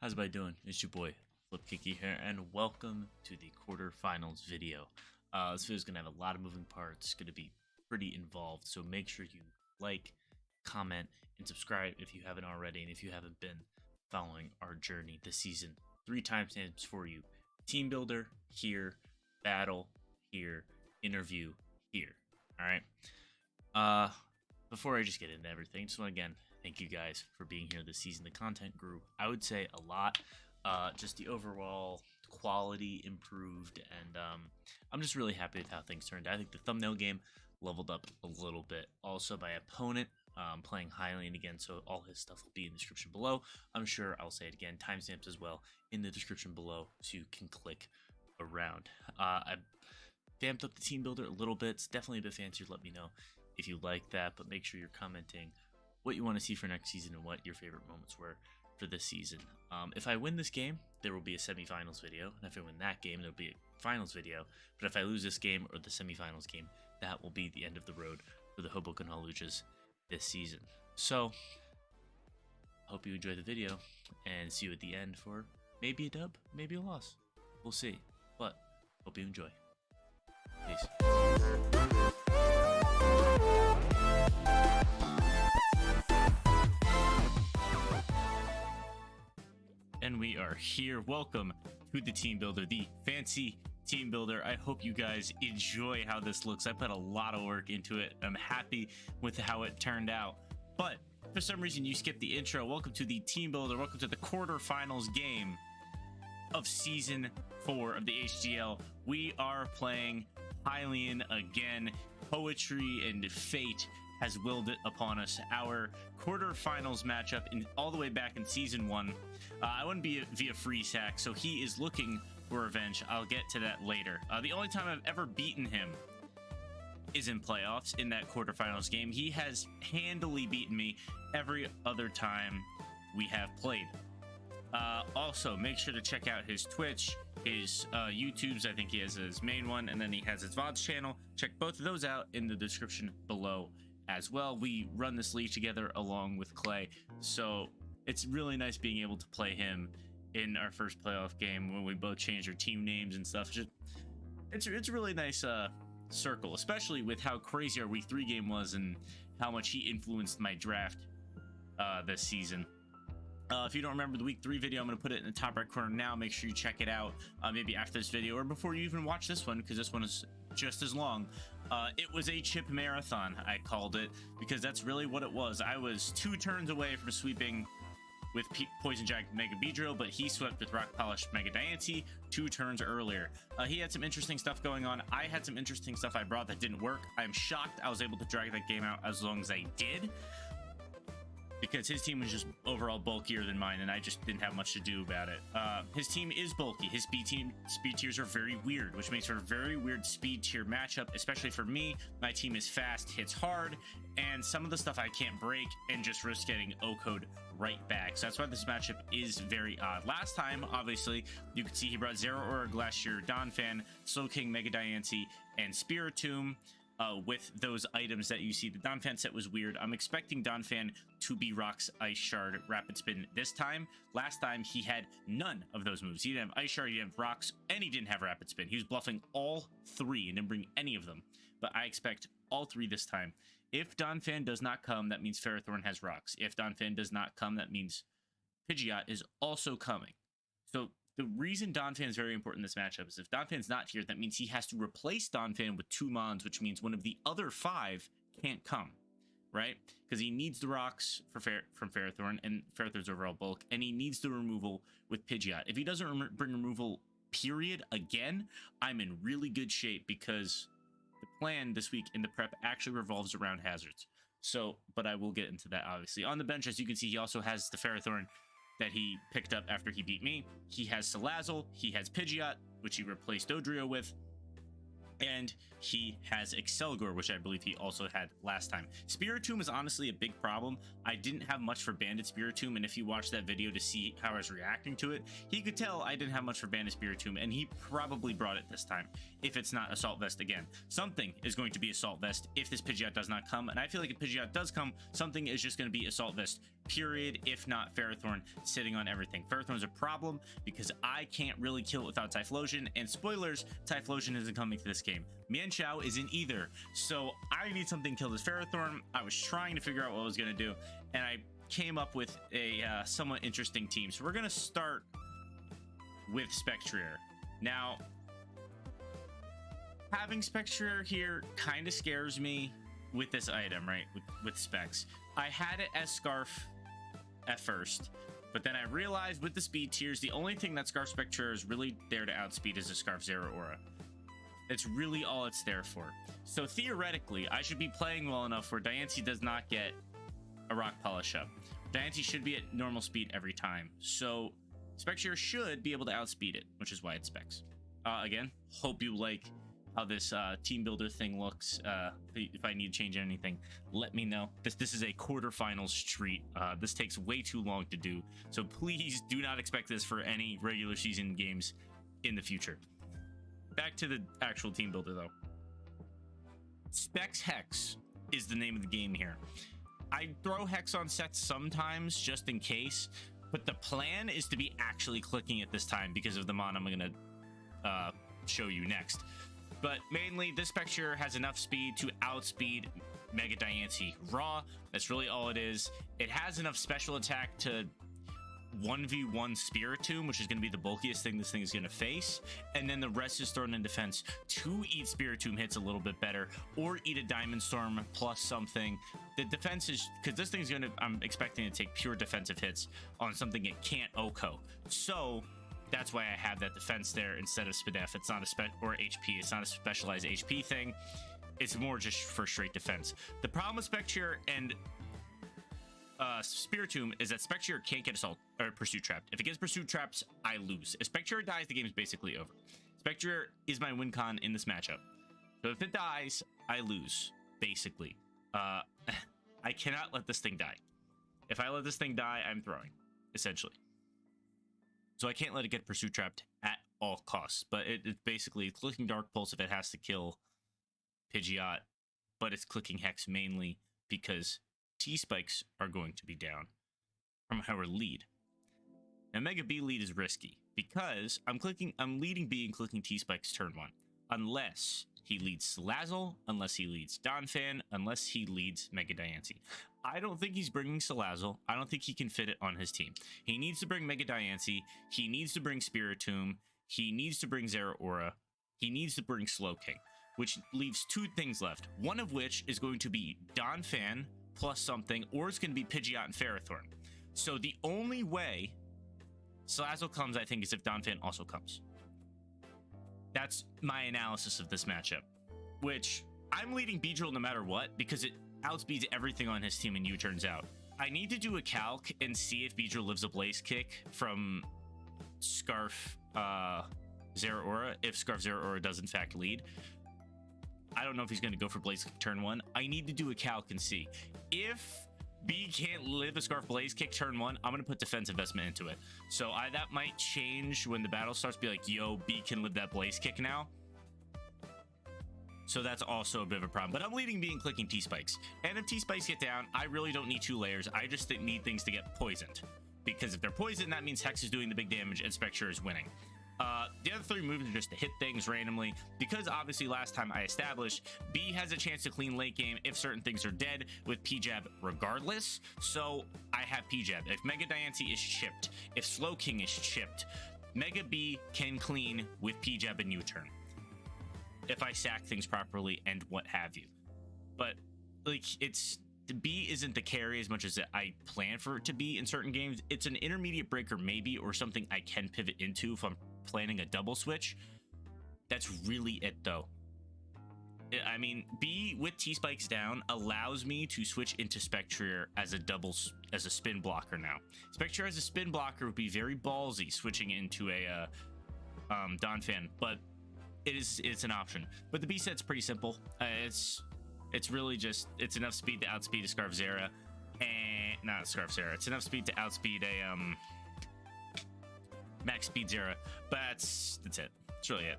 How's everybody doing? It's your boy Flip here, and welcome to the quarterfinals video. This video is going to have a lot of moving parts, going to be pretty involved, so make sure you like, comment, and subscribe if you haven't already, and if you haven't been following our journey this season. 3 timestamps for you. Team Builder here, Battle here, Interview here. Alright? Before I just get into everything, just want to again thank you guys for being here this season. The content grew, I would say, a lot. Just the overall quality improved, and I'm just really happy with how things turned out. I think the thumbnail game leveled up a little bit. Also, my opponent playing Hylian again, so all his stuff will be in the description below. I'm sure I'll say it again, timestamps as well in the description below, so you can click around. I vamped up the team builder a little bit. It's definitely a bit fancier. Let me know if you like that, but make sure you're commenting what you want to see for next season and what your favorite moments were for this season. If I win this game, there will be a semifinals video, and if I win that game, there'll be a finals video. But if I lose this game or the semifinals game, that will be the end of the road for the Hoboken Halujas this season. So, hope you enjoy the video, and see you at the end for maybe a dub, maybe a loss. We'll see, but hope you enjoy. Peace. And we are here. Welcome to the Team Builder, the fancy Team Builder. I hope you guys enjoy how this looks. I put a lot of work into it. I'm happy with how it turned out. But for some reason you skipped the intro. Welcome to the Team Builder. Welcome to the quarterfinals game of Season 4 of the HDL. We are playing Hylian again. Poetry and fate has willed it upon us. Our quarterfinals matchup all the way back in Season 1. I wouldn't be via free sack, so he is looking for revenge. I'll get to that later. The only time I've ever beaten him is in playoffs in that quarterfinals game. He has handily beaten me every other time we have played. Also, make sure to check out his Twitch, his YouTubes. I think he has his main one, and then he has his VODs channel. Check both of those out in the description below as well. We run this league together along with Clay, so it's really nice being able to play him in our first playoff game when we both changed our team names and stuff. It's a really nice circle, especially with how crazy our week 3 game was and how much he influenced my draft this season. If you don't remember the week 3 video, I'm going to put it in the top right corner now. Make sure you check it out maybe after this video or before you even watch this one, because this one is just as long. It was a chip marathon, I called it, because that's really what it was. I was 2 turns away from sweeping with Poison Jack Mega Beedrill, but he swept with Rock Polish Mega Diancie 2 turns earlier. He had some interesting stuff going on. I had some interesting stuff I brought that didn't work. I'm shocked I was able to drag that game out as long as I did, because his team was just overall bulkier than mine, and I just didn't have much to do about it. His team is bulky. His speed tiers are very weird, which makes for a very weird speed tier matchup, especially for me. My team is fast, hits hard, and some of the stuff I can't break and just risk getting O-code right back. So that's why this matchup is very odd. Last time, obviously, you could see he brought Zero Aura Glacier, Donphan, Slow King, Mega Diancie, and Spiritomb. With those items that you see. The Donphan set was weird. I'm expecting Donphan to be Rocks, Ice Shard, Rapid Spin this time. Last time, he had none of those moves. He didn't have Ice Shard, he didn't have Rocks, and he didn't have Rapid Spin. He was bluffing all 3 and didn't bring any of them. But I expect all 3 this time. If Donphan does not come, that means Ferrothorn has Rocks. If Donphan does not come, that means Pidgeot is also coming. So the reason Donphan is very important in this matchup is if Donphan's not here, that means he has to replace Donphan with 2 Mons, which means one of the other 5 can't come, right? Because he needs the Rocks from Ferrothorn and Ferrothorn's overall bulk, and he needs the removal with Pidgeot. If he doesn't bring removal, period, again, I'm in really good shape, because the plan this week in the prep actually revolves around hazards. So, but I will get into that, obviously. On the bench, as you can see, he also has the Ferrothorn that he picked up after he beat me. He has Salazzle, he has Pidgeot, which he replaced Dodrio with, and he has Excelgor, which I believe he also had last time. Spiritomb is honestly a big problem. I didn't have much for Banded Spiritomb, and if you watch that video to see how I was reacting to it, he could tell I didn't have much for Banded Spiritomb, and he probably brought it this time, if it's not Assault Vest again. Something is going to be Assault Vest if this Pidgeot does not come, and I feel like if Pidgeot does come, something is just going to be Assault Vest period, if not Ferrothorn sitting on everything. Ferrothorn's a problem because I can't really kill it without Typhlosion, and spoilers, Typhlosion isn't coming to this game. Mienshao isn't either, so I need something to kill this Ferrothorn. I was trying to figure out what I was going to do, and I came up with a somewhat interesting team. So we're going to start with Spectrier. Now, having Spectrier here kind of scares me with this item, right? With specs. I had it as Scarf at first, but then I realized with the speed tiers, the only thing that Scarf Spectrier is really there to outspeed is a Scarf Zero Aura. It's really all it's there for. So theoretically, I should be playing well enough where Diancie does not get a Rock Polish up. Diancie should be at normal speed every time. So Spectrier should be able to outspeed it, which is why it specs. Again, hope you like how this team builder thing looks. If I need to change anything, let me know. This is a quarterfinals treat. This takes way too long to do, so please do not expect this for any regular season games in the future. Back to the actual team builder though. Specs Hex is the name of the game here. I throw Hex on sets sometimes just in case, but the plan is to be actually clicking it this time because of the mon I'm gonna show you next. But mainly, this Spectrier has enough speed to outspeed Mega Diancie raw. That's really all it is. It has enough special attack to 1v1 Spiritomb, which is going to be the bulkiest thing this thing is going to face. And then the rest is thrown in defense to eat Spiritomb hits a little bit better, or eat a Diamond Storm plus something. The defense is, because this thing's going to, I'm expecting to take pure defensive hits on something it can't OHKO. So that's why I have that defense there instead of SPDEF. It's not a or HP. It's not a specialized HP thing. It's more just for straight defense. The problem with Spectrier and Spiritomb is that Spectrier can't get assault or pursuit trapped. If it gets pursuit traps, I lose. If Spectrier dies, the game is basically over. Spectrier is my win con in this matchup. So if it dies, I lose, basically. I cannot let this thing die. If I let this thing die, I'm throwing, essentially. So I can't let it get pursuit trapped at all costs. But it's basically clicking Dark Pulse if it has to kill Pidgeot, but it's clicking Hex mainly because T-Spikes are going to be down from our lead. Now Mega B lead is risky because I'm leading B and clicking T-Spikes turn 1. Unless he leads Salazzle, unless he leads Donphan, unless he leads Mega Diancie. I don't think he's bringing Salazzle. I don't think he can fit it on his team. He needs to bring Mega Diancie. He needs to bring Spiritomb. He needs to bring Zeraora. He needs to bring Slowking, which leaves 2 things left. One of which is going to be Donphan plus something, or it's going to be Pidgeot and Ferrothorn. So the only way Salazzle comes, I think, is if Donphan also comes. That's my analysis of this matchup, which I'm leading Beedrill no matter what because it outspeeds everything on his team and U-turns out. I need to do a calc and see if Beedrill lives a Blaze Kick from Scarf Zeraora, if Scarf Zeraora does in fact lead. I don't know if he's going to go for Blaze Kick turn 1. I need to do a calc and see. If B can't live a Scarf Blaze Kick turn 1, I'm going to put defense investment into it. So that might change when the battle starts, be like, yo, B can live that Blaze Kick now. So that's also a bit of a problem. But I'm leading B and clicking T-Spikes. And if T-Spikes get down, I really don't need 2 layers. I just need things to get poisoned. Because if they're poisoned, that means Hex is doing the big damage and Spectrier is winning. The other 3 moves are just to hit things randomly, because obviously last time I established B has a chance to clean late game if certain things are dead with P-Jab regardless. So I have P-Jab. If Mega Diancie is chipped, if Slowking is chipped, Mega B can clean with P-Jab and U-turn if I sack things properly and what have you. But like, the B isn't the carry as much as I plan for it to be in certain games. It's an intermediate breaker maybe, or something I can pivot into if I'm planning a double switch. That's really it though. I mean, B with T-Spikes down allows me to switch into Spectrier as a spin blocker now. Spectrier as a spin blocker would be very ballsy switching into a Donphan, but it's an option. But the B set's pretty simple. It's really just, it's enough speed to outspeed a Scarf Zera, and not a Scarf Zera. It's enough speed to outspeed a max speed Zera, but that's it. That's really it.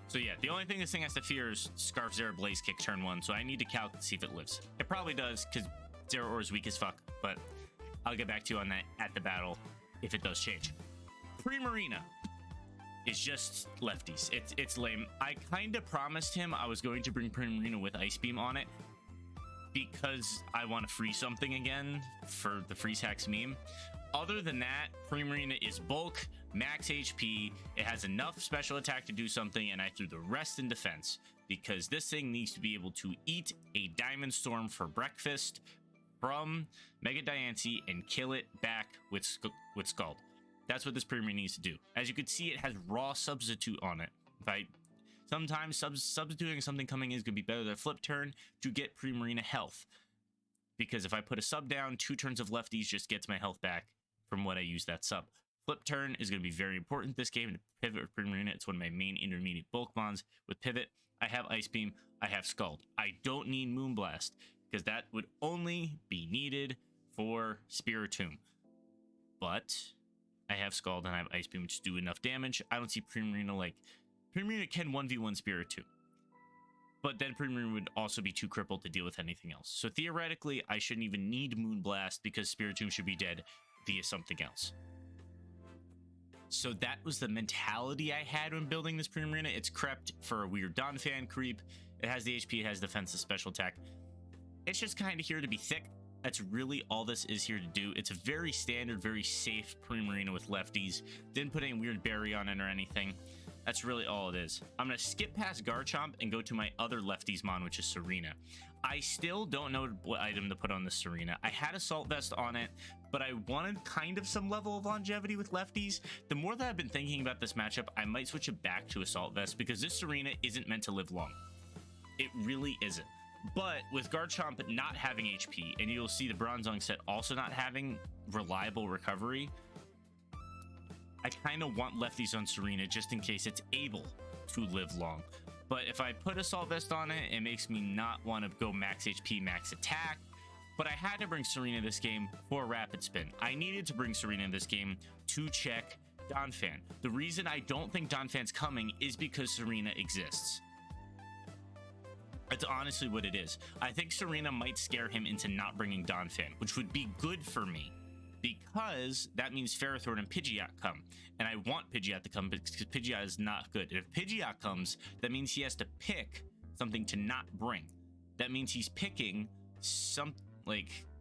So yeah, the only thing this thing has to fear is Scarf Zera Blaze Kick turn 1, so I need to calc to see if it lives. It probably does, because Zero Ore is weak as fuck, but I'll get back to you on that at the battle if it does change. Primarina is just lefties. It's lame. I kind of promised him I was going to bring Primarina with Ice Beam on it because I want to freeze something again for the freeze hacks meme. Other than that, Primarina is bulk, max HP, it has enough special attack to do something, and I threw the rest in defense because this thing needs to be able to eat a Diamond Storm for breakfast from Mega Diancie and kill it back with Scald. That's what this Primarina needs to do. As you can see, it has raw substitute on it. Sometimes substituting something coming in is going to be better than a flip turn to get Primarina health. Because if I put a sub down, 2 turns of lefties just gets my health back from what I use that sub. Flip turn is going to be very important this game to pivot with Primarina. It's one of my main intermediate bulk bonds. With pivot, I have Ice Beam, I have Scald. I don't need Moonblast because that would only be needed for Spiritomb. But I have Scald and I have Ice Beam, which do enough damage. I don't see Primarina like... Primarina can 1v1 Spiritomb. But then Primarina would also be too crippled to deal with anything else. So theoretically, I shouldn't even need Moonblast because Spiritomb should be dead via something else. So that was the mentality I had when building this Primarina. It's crept for a weird Donphan creep. It has the HP, it has defensive special attack. It's just kind of here to be thick. That's really all this is here to do. It's a very standard, very safe Primarina with lefties. Didn't put any weird berry on it or anything. That's really all it is. I'm going to skip past Garchomp and go to my other lefties mon, which is Serena. I still don't know what item to put on this Serena. I had Assault Vest on it, but I wanted kind of some level of longevity with lefties. The more that I've been thinking about this matchup, I might switch it back to Assault Vest because this Serena isn't meant to live long. It really isn't. But with Garchomp not having HP, and you'll see the Bronzong set also not having reliable recovery, I kind of want lefties on Serena just in case it's able to live long. But if I put Assault Vest on it, it makes me not want to go max HP, max attack. But I had to bring Serena this game for Rapid Spin. I needed to bring Serena in this game to check Donphan. The reason I don't think Donphan's coming is because Serena exists. That's honestly what it is. I think Serena might scare him into not bringing Donphan, which would be good for me. Because that means Ferrothorn and Pidgeot come. And I want Pidgeot to come because Pidgeot is not good. And if Pidgeot comes, that means he has to pick something to not bring. That means he's picking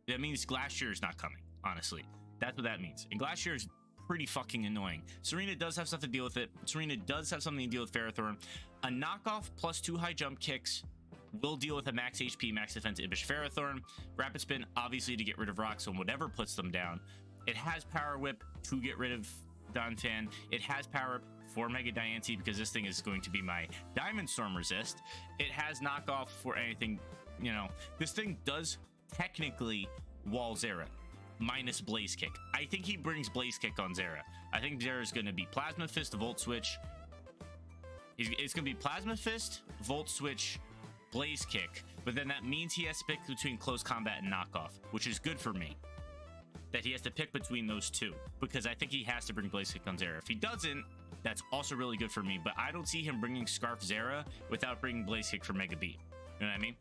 that means Glacier is not coming, honestly. That's what that means. And Glacier is pretty fucking annoying. Serena does have stuff to deal with it. Serena does have something to deal with Ferrothorn. A knockoff plus 2 high jump kicks will deal with a max HP, max defense Ibish Ferrothorn. Rapid Spin, obviously, to get rid of rocks on whatever puts them down. It has Power Whip to get rid of Donphan. It has Power Whip for Mega Diancie because this thing is going to be my Diamond Storm resist. It has knockoff for anything, you know. This thing does technically wall Zera minus Blaze Kick. I think he brings Blaze Kick on Zera. I think Zera is going to be Plasma Fist, Volt Switch. It's going to be Plasma Fist, Volt Switch, Blaze Kick, but then that means he has to pick between close combat and knockoff, which is good for me. That he has to pick between those two, because I think he has to bring Blaze Kick on Zera. If he doesn't, that's also really good for me, but I don't see him bringing Scarf Zera without bringing Blaze Kick for Mega B. You know what I mean?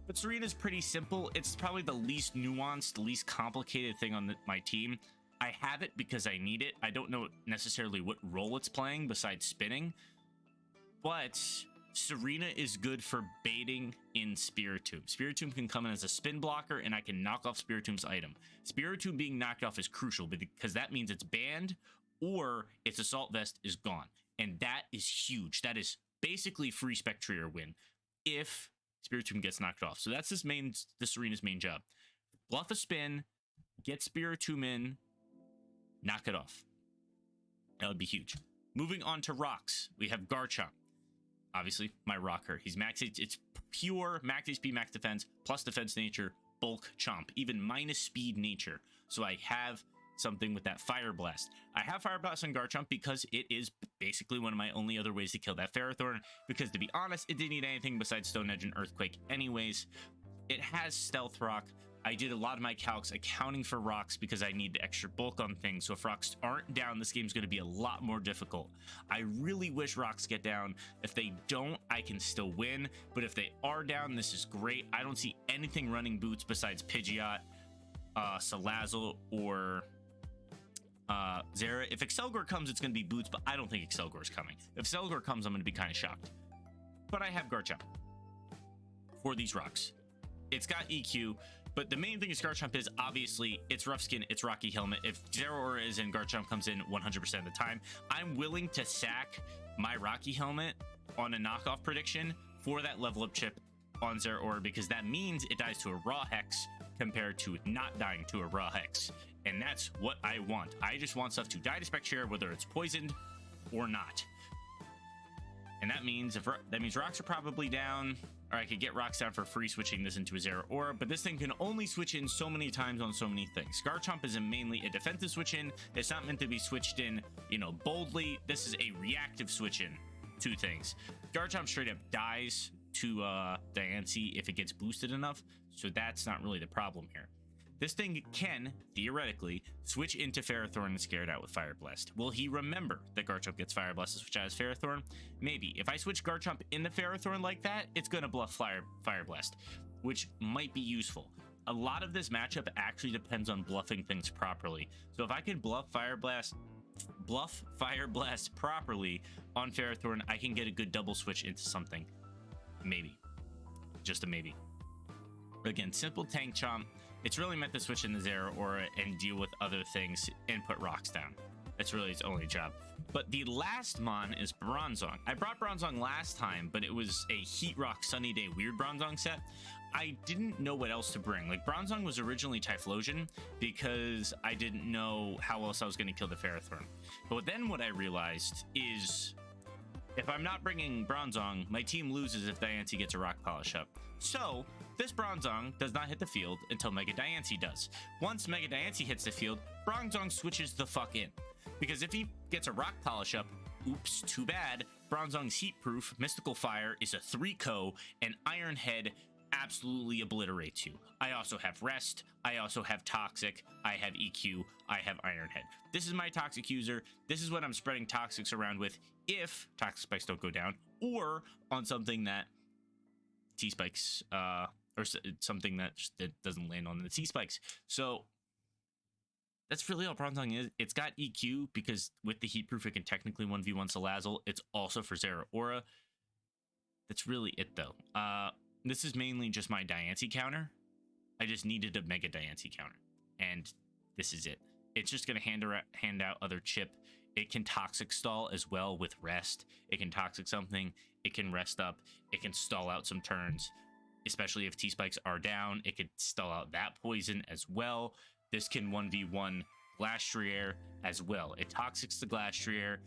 But Serena's pretty simple. It's probably the least nuanced, least complicated thing on my team. I have it because I need it. I don't know necessarily what role it's playing besides spinning, but Serena is good for baiting in Spiritomb. Spiritomb can come in as a spin blocker, and I can knock off Spiritomb's item. Spiritomb being knocked off is crucial because that means it's banned or its Assault Vest is gone. And that is huge. That is basically free Spectrier win if Spiritomb gets knocked off. So that's the Serena's main job. Bluff a spin, get Spiritomb in, knock it off. That would be huge. Moving on to rocks, we have Garchomp. Obviously, my rocker. He's max. It's pure max HP, max defense, plus defense nature, bulk chomp, even minus speed nature. So I have something with that Fire Blast. I have Fire Blast on Garchomp because it is basically one of my only other ways to kill that Ferrothorn. Because to be honest, it didn't need anything besides Stone Edge and Earthquake anyways. It has Stealth Rock. I did a lot of my calcs accounting for rocks because I need the extra bulk on things. So if rocks aren't down, this game's going to be a lot more difficult. I really wish rocks get down. If they don't, I can still win. But if they are down, this is great. I don't see anything running boots besides Pidgeot, Salazzle, or Zera. If Excelgor comes, it's going to be boots, but I don't think Excelgor is coming. If Excelgor comes, I'm going to be kind of shocked. But I have Garchomp for these rocks. It's got EQ, but the main thing is Garchomp is obviously it's rough skin, it's Rocky Helmet. If Zeraora is in, Garchomp comes in 100% of the time. I'm willing to sack my Rocky Helmet on a knockoff prediction for that level up chip on Zeraora, because that means it dies to a raw Hex compared to not dying to a raw Hex. And that's what I want. I just want stuff to die to Spectre, whether it's poisoned or not. And that means rocks are probably down, or I could get rocks down for free switching this into a Zeraora, but this thing can only switch in so many times on so many things. Garchomp is mainly a defensive switch in. It's not meant to be switched in, you know, boldly. This is a reactive switch in to things. Garchomp straight up dies to Diancie if it gets boosted enough, so that's not really the problem here. This thing can, theoretically, switch into Ferrothorn and scare it out with Fire Blast. Will he remember that Garchomp gets Fire Blast to switch out as Ferrothorn? Maybe. If I switch Garchomp in the Ferrothorn like that, it's going to bluff Fire Blast, which might be useful. A lot of this matchup actually depends on bluffing things properly. So if I can bluff Fire Blast properly on Ferrothorn, I can get a good double switch into something. Maybe. Just a maybe. Again, simple Tank Chomp. It's really meant to switch in the Zeraora and deal with other things and put rocks down. That's really its only job. But the last mon is Bronzong. I brought Bronzong last time, but it was a Heat Rock Sunny Day Weird Bronzong set. I didn't know what else to bring. Like, Bronzong was originally Typhlosion because I didn't know how else I was going to kill the Ferrothorn. But then what I realized is, if I'm not bringing Bronzong, my team loses if Diancie gets a Rock Polish up. So, this Bronzong does not hit the field until Mega Diancie does. Once Mega Diancie hits the field, Bronzong switches the fuck in. Because if he gets a Rock Polish up, oops, too bad. Bronzong's Heat Proof, Mystical Fire is a 3-co, and Iron Head absolutely obliterates you. I also have Rest, I also have Toxic, I have EQ, I have Iron Head. This is my Toxic user. This is what I'm spreading Toxics around with if Toxic Spikes don't go down, or on something that T-Spikes, or something that doesn't land on the T-Spikes. So that's really all Bronzong is. It's got EQ because with the Heat Proof, it can technically 1v1 Salazzle. It's also for Zeraora. That's really it, though. This is mainly just my Diancie counter. I just needed a Mega Diancie counter, and this is it. It's just going to hand out other chip. It can Toxic Stall as well with Rest. It can Toxic something. It can Rest up. It can stall out some turns, especially if T-Spikes are down. It could stall out that poison as well. This can 1v1 Glastrier as well. It Toxics the Glastrier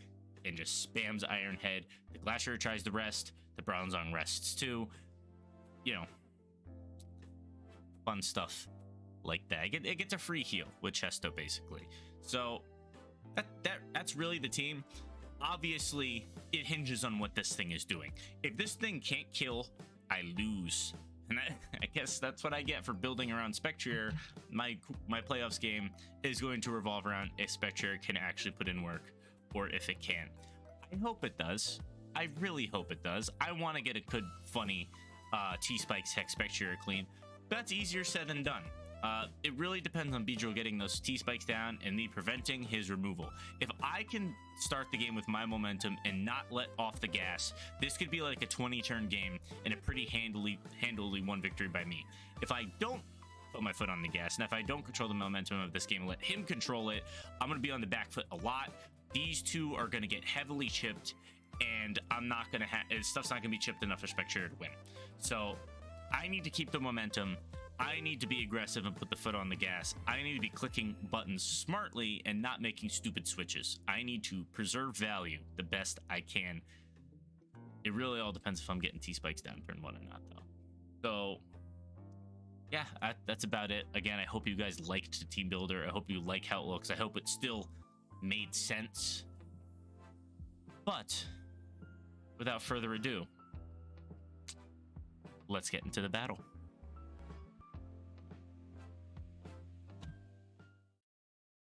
and just spams Iron Head. The Glastrier tries to rest. The Bronzong rests too. You know, fun stuff like that. It gets a free heal with Chesto, basically. So that's really the team. Obviously, it hinges on what this thing is doing. If this thing can't kill, I lose. And I guess that's what I get for building around Spectrier. My playoffs game is going to revolve around if Spectrier can actually put in work, or if it can. I hope it does. I really hope it does. I want to get a good, funny T-Spikes Hex Spectrier clean. That's easier said than done. It really depends on Beedrill getting those T-Spikes down and me preventing his removal. If I can start the game with my momentum and not let off the gas, this could be like a 20-turn game and a pretty handily won victory by me. If I don't put my foot on the gas, and if I don't control the momentum of this game and let him control it, I'm going to be on the back foot a lot. These two are going to get heavily chipped, and I'm not going to stuff's not going to be chipped enough for Spectrier to win. So I need to keep the momentum. I need to be aggressive and put the foot on the gas. I need to be clicking buttons smartly and not making stupid switches. I need to preserve value the best I can. It really all depends if I'm getting T-Spikes down turn 1 or not, though. So, yeah, that's about it. Again, I hope you guys liked the Team Builder. I hope you like how it looks. I hope it still made sense. But, without further ado, let's get into the battle.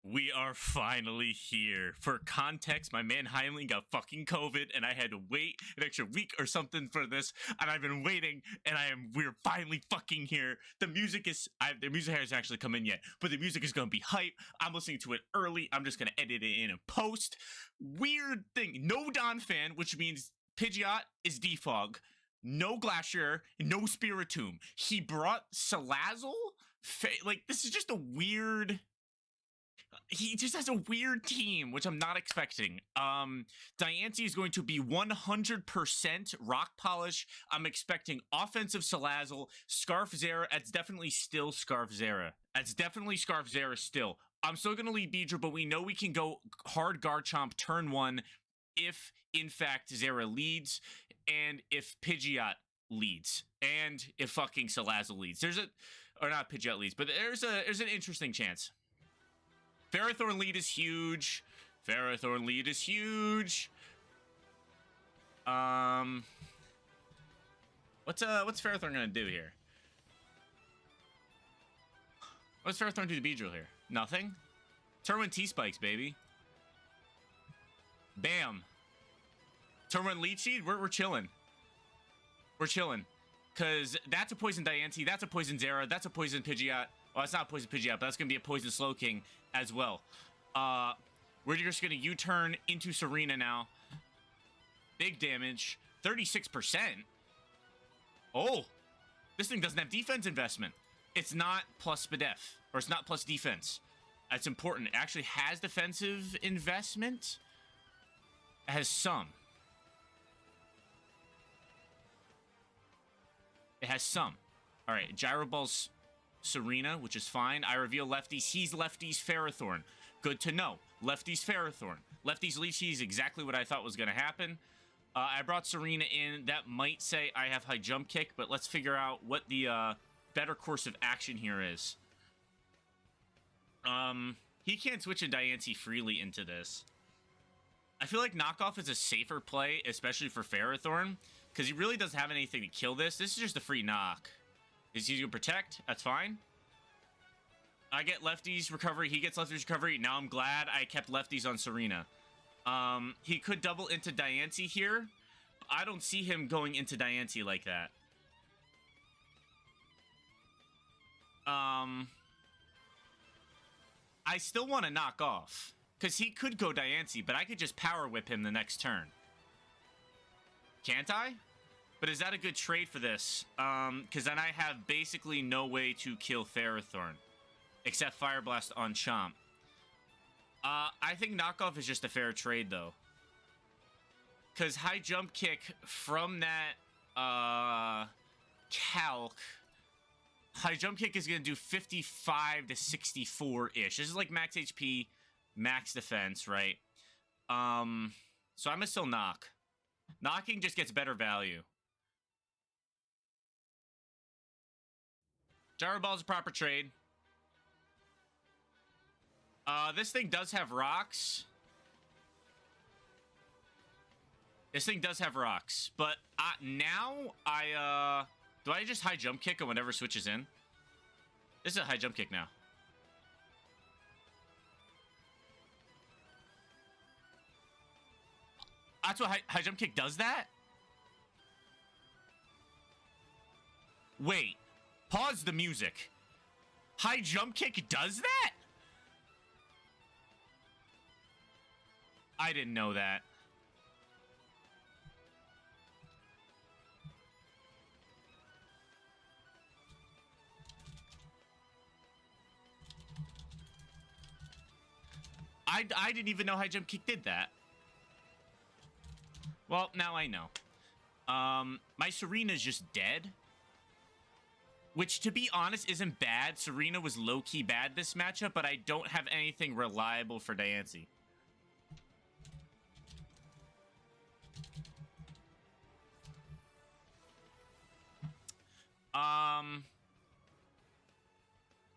We are finally here. For context, my man Hylian got fucking COVID, and I had to wait an extra week or something for this, and I've been waiting, and we're finally fucking here. The music hasn't actually come in yet, but the music is gonna be hype. I'm listening to it early. I'm just gonna edit it in and post. Weird thing, no Don fan, which means Pidgeot is defog. No Glacier, no Spiritomb. He brought Salazzle? Like, this is just a weird... He just has a weird team, which I'm not expecting. Diancie is going to be 100% Rock Polish. I'm expecting offensive Salazzle, Scarf Zera. That's definitely still Scarf Zera. That's definitely Scarf Zera still. I'm still going to lead Beedrill, but we know we can go hard Garchomp turn one if, in fact, Zera leads, and if Pidgeot leads, and if fucking Salazzle leads. Or not Pidgeot leads, but there's an interesting chance. Ferrothorn lead is huge. Ferrothorn lead is huge. What's Ferrothorn gonna do here? What's Ferrothorn do to Beedrill here? Nothing? Turn 1 T-Spikes, baby. Bam. Turn 1 Leech Seed, we're chilling. We're chilling. Cause that's a poison Diancie, that's a poison Zera, that's a poison Pidgeot. Well, it's not a poison Pidgeot, but that's gonna be a poison Slowking as well. We're just gonna U-turn into Serena now. Big damage, 36%. Oh, this thing doesn't have defense investment. It's not plus Spadef, or it's not plus defense. That's important. It actually has defensive investment. It has some. It has some. All right, Gyro Ball's Serena, which is fine. I reveal lefties. He's lefties Ferrothorn. Good to know. Lefties Ferrothorn. Lefties Leechy is exactly what I thought was going to happen. I brought Serena in. That might say I have high jump kick, but let's figure out what the better course of action here is. He can't switch a Diancie freely into this. I feel like knockoff is a safer play, especially for Ferrothorn, because he really doesn't have anything to kill this. This is just a free knock. Is he going to protect? That's fine. I get lefties recovery. He gets lefties recovery. Now I'm glad I kept lefties on Serena. He could double into Diancie here. I don't see him going into Diancie like that. I still want to knock off, because he could go Diancie, but I could just power whip him the next turn. Can't I? But is that a good trade for this? Because then I have basically no way to kill Ferrothorn, except Fire Blast on Chomp. I think knockoff is just a fair trade, though. Because high jump kick from that calc, high jump kick is going to do 55 to 64-ish. This is like max HP, max defense, right? So I'm going to still knock. Knocking just gets better value. Gyro Ball's a proper trade. This thing does have rocks. This thing does have rocks. But now do I just high jump kick on whatever switches in? This is a high jump kick now. That's what high jump kick does that? Wait. Pause the music. High jump kick does that? I didn't know that. I didn't even know high jump kick did that. Well, now I know. My Serena's just dead. Which, to be honest, isn't bad. Serena was low-key bad this matchup, but I don't have anything reliable for Diancie.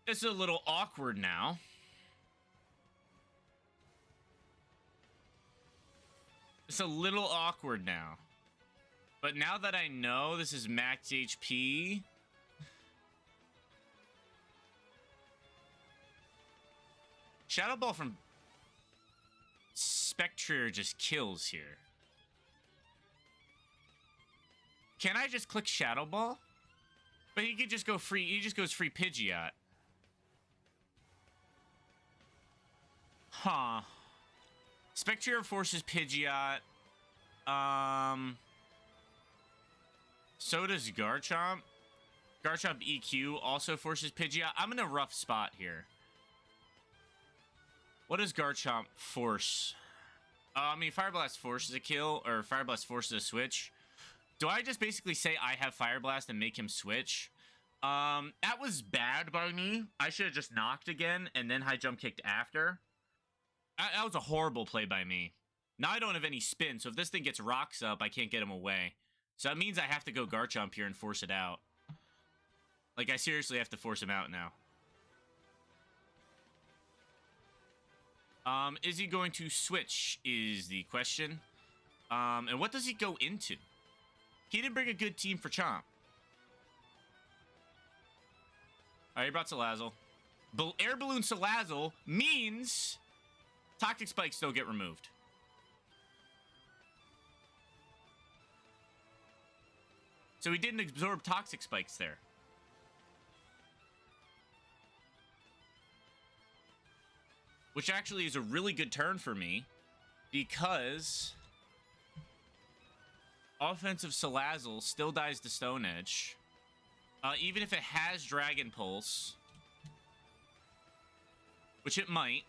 It's a little awkward now. It's a little awkward now. But now that I know this is max HP... Shadow Ball from Spectre just kills here. Can I just click Shadow Ball? But he could just go free. He just goes free Pidgeot. Huh. Spectre forces Pidgeot. So does Garchomp. Garchomp EQ also forces Pidgeot. I'm in a rough spot here. What does Garchomp force? I mean, Fire Blast forces a kill, or Fire Blast forces a switch. Do I just basically say I have Fire Blast and make him switch? That was bad by me. I should have just knocked again and then high jump kicked after. That was a horrible play by me. Now I don't have any spin, so if this thing gets rocks up, I can't get him away. So that means I have to go Garchomp here and force it out. Like, I seriously have to force him out now. Is he going to switch is the question. And what does he go into? He didn't bring a good team for Chomp. Alright, he brought Salazzle. Air Balloon Salazzle means Toxic Spikes don't get removed. So he didn't absorb Toxic Spikes there. Which actually is a really good turn for me, because offensive Salazzle still dies to Stone Edge. Even if it has Dragon Pulse, which it might.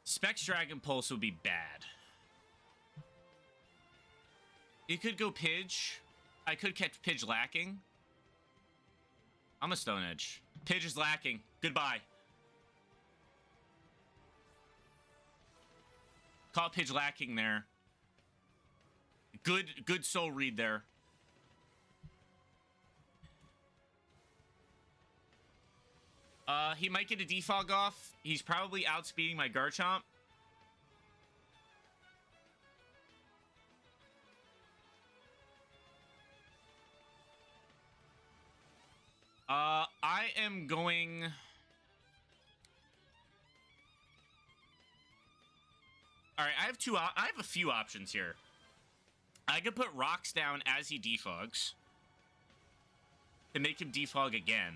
Specs Dragon Pulse would be bad. You could go Pidge. I could catch Pidge lacking. I'm a Stone Edge. Pidge is lacking. Goodbye. Caught Pidge lacking there. Good soul read there. He might get a defog off. He's probably outspeeding my Garchomp. I am going... Alright, I have a few options here. I could put rocks down as he defogs to make him defog again.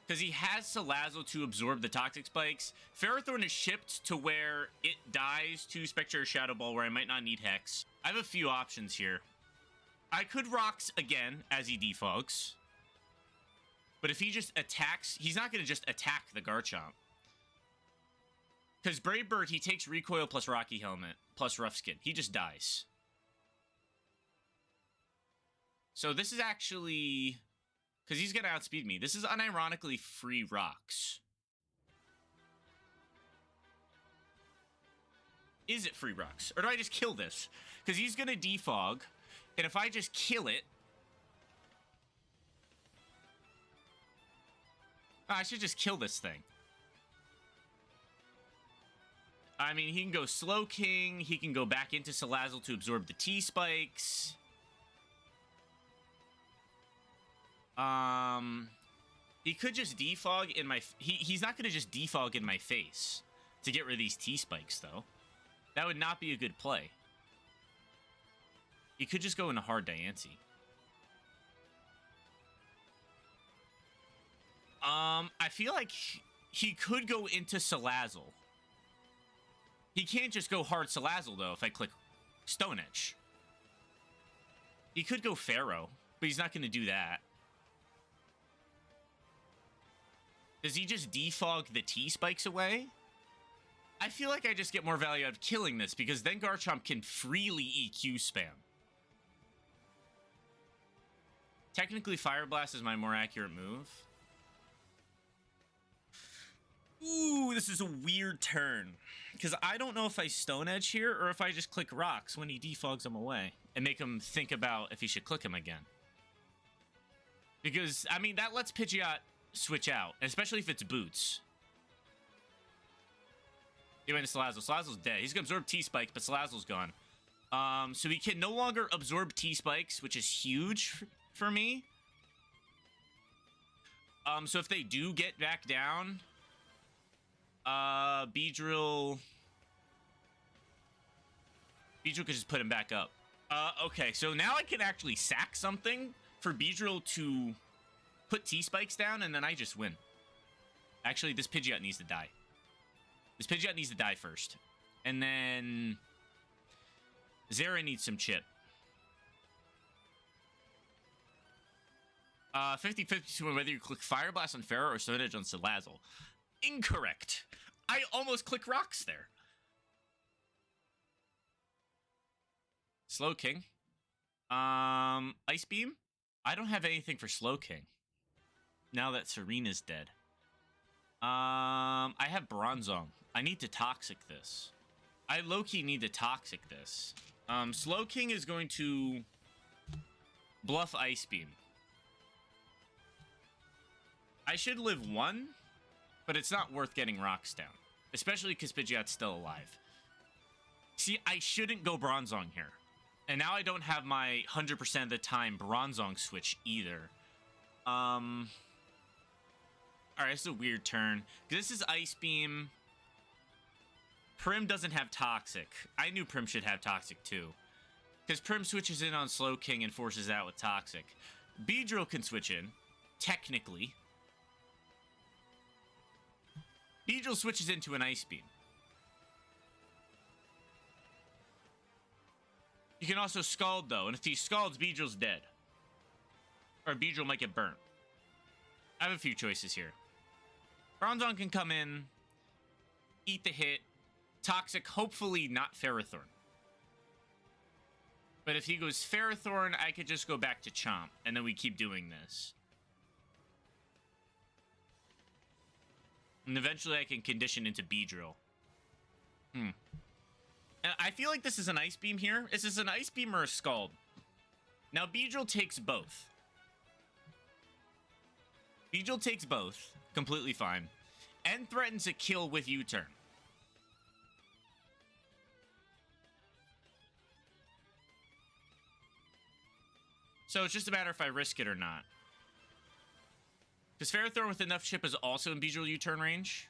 Because he has Salazzle to absorb the Toxic Spikes. Ferrothorn is shipped to where it dies to Spectre or Shadow Ball, where I might not need Hex. I have a few options here. I could Rocks again as he defogs. But if he just attacks, he's not going to just attack the Garchomp. Because Brave Bird, he takes Recoil plus Rocky Helmet plus Rough Skin. He just dies. So this is actually... Because he's going to outspeed me. This is unironically free rocks. Is it free rocks? Or do I just kill this? Because he's going to defog. And if I just kill it... I should just kill this thing. I mean, he can go Slow King. He can go back into Salazzle to absorb the T-Spikes. He could just defog in my... He's not going to just defog in my face to get rid of these T-Spikes, though. That would not be a good play. He could just go into hard Diancie. I feel like he could go into Salazzle. He can't just go hard Salazzle, though, if I click Stone Edge. He could go Pharaoh, but he's not going to do that. Does he just defog the T-Spikes away? I feel like I just get more value out of killing this, because then Garchomp can freely EQ spam. Technically, Fire Blast is my more accurate move. Ooh, this is a weird turn. Because I don't know if I Stone Edge here, or if I just click Rocks when he defogs him away. And make him think about if he should click him again. Because, I mean, that lets Pidgeot switch out. Especially if it's Boots. He went to Salazzle. Salazzle's dead. He's going to absorb T-Spikes, but Salazzle's gone. So he can no longer absorb T-Spikes, which is huge for me. So if they do get back down, Beedrill could just put him back up. Okay, so now I can actually sack something for Beedrill to put T-Spikes down, and then I just win. Actually, this Pidgeot needs to die. This Pidgeot needs to die first. And then Zera needs some chip. 50-50 to whether you click Fire Blast on Pharaoh or Stone Edge on Salazzle. Incorrect. I almost click Rocks there. Slow King. Ice Beam. I don't have anything for Slow King. Now that Serena's dead. I have Bronzong. I need to Toxic this. I low-key need to Toxic this. Slow King is going to bluff Ice Beam. I should live one, but it's not worth getting Rocks down. Especially because Pidgeot's still alive. See, I shouldn't go Bronzong here. And now I don't have my 100% of the time Bronzong switch either. Alright, this is a weird turn. This is Ice Beam. Prim doesn't have Toxic. I knew Prim should have Toxic too. Because Prim switches in on Slow King and forces out with Toxic. Beedrill can switch in, technically. Beedrill switches into an Ice Beam. You can also Scald, though, and if he Scalds, Beedrill's dead. Or Beedrill might get burnt. I have a few choices here. Bronzong can come in, eat the hit, Toxic, hopefully not Ferrothorn. But if he goes Ferrothorn, I could just go back to Chomp, and then we keep doing this. And eventually I can condition into Beedrill. And I feel like this is an Ice Beam here. Is this an Ice Beam or a Scald? Now Beedrill takes both. Beedrill takes both. Completely fine. And threatens a kill with U-turn. So it's just a matter if I risk it or not. Because Ferrothorn with enough chip is also in Beedrill U-turn range.